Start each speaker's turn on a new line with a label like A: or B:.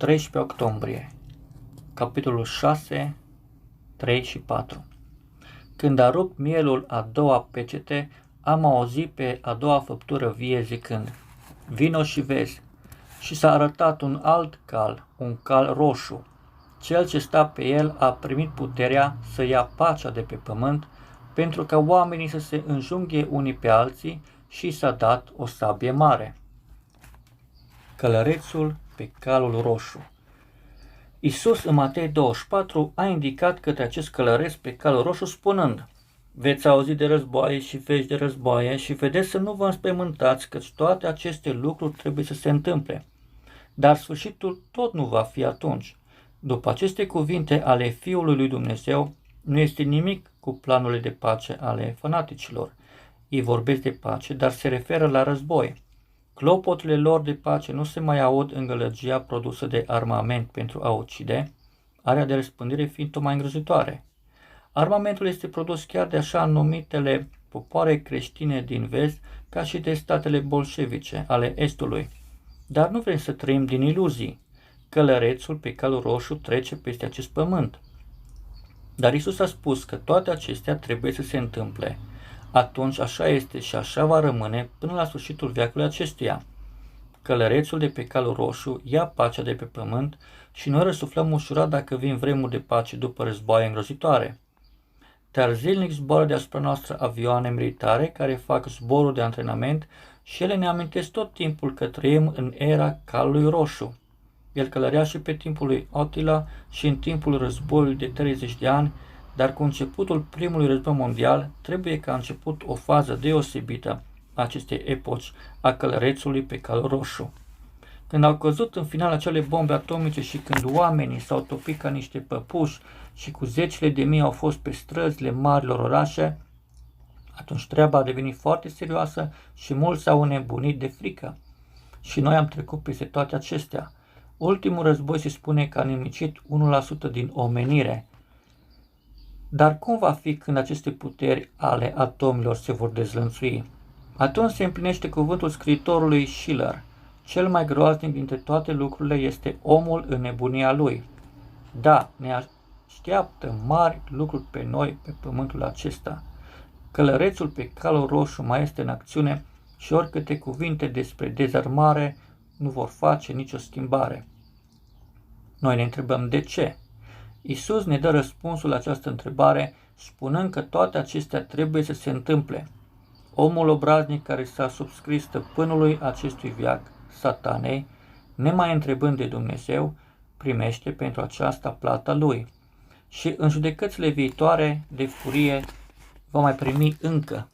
A: 13 octombrie, capitolul 6, 3 și 4. Când a rupt mielul a doua pecete, am auzit pe a doua făptură vie zicând: vino și vezi. Și s-a arătat un alt cal, un cal roșu. Cel ce sta pe el a primit puterea să ia pacea de pe pământ, pentru ca oamenii să se înjunghe unii pe alții, și s-a dat o sabie mare. Călărețul pe calul roșu. Iisus în Matei 24 a indicat către acest călăreț pe calul roșu spunând: veți auzi de războaie și vești de războaie și vedeți să nu vă înspăimântați, căci toate aceste lucruri trebuie să se întâmple. Dar sfârșitul tot nu va fi atunci. După aceste cuvinte ale Fiului lui Dumnezeu, nu este nimic cu planurile de pace ale fanaticilor. Ei vorbesc de pace, dar se referă la război. Clopoturile lor de pace nu se mai aud în gălăgia produsă de armament pentru a ucide, area de răspândire fiind tot mai îngrozitoare. Armamentul este produs chiar de așa numitele popoare creștine din vest, ca și de statele bolșevice ale estului. Dar nu vrem să trăim din iluzii. Călărețul pe calul roșu trece peste acest pământ. Dar Iisus a spus că toate acestea trebuie să se întâmple. Atunci așa este și așa va rămâne până la sfârșitul veacului acestuia. Călărețul de pe calul roșu ia pacea de pe pământ și noi răsuflăm ușurat dacă vin vremuri de pace după războaie îngrozitoare. Dar zilnic zboară deasupra noastră avioane militare care fac zboruri de antrenament și ele ne amintesc tot timpul că trăim în era calului roșu. El călărea și pe timpul lui Attila și în timpul războiului de 30 de ani, dar cu începutul primului război mondial trebuie ca a început o fază deosebită a acestei epoci a călărețului pe calul roșu. Când au căzut în final acele bombe atomice și când oamenii s-au topit ca niște păpuși și cu zecile de mii au fost pe străzile marilor orașe, atunci treaba a devenit foarte serioasă și mulți s-au înnebunit de frică. Și noi am trecut peste toate acestea. Ultimul război se spune că a nimicit 1% din omenire. Dar cum va fi când aceste puteri ale atomilor se vor dezlănțui? Atunci se împlinește cuvântul scriitorului Schiller: cel mai groaznic dintre toate lucrurile este omul în nebunia lui. Da, ne așteaptă mari lucruri pe noi pe pământul acesta. Călărețul pe calul roșu mai este în acțiune și oricâte cuvinte despre dezarmare nu vor face nicio schimbare. Noi ne întrebăm de ce. Iisus ne dă răspunsul la această întrebare spunând că toate acestea trebuie să se întâmple. Omul obraznic care s-a subscris stăpânului acestui veac, Satanei, nemai întrebând de Dumnezeu, primește pentru aceasta plata lui. Și în judecățile viitoare de furie va mai primi încă.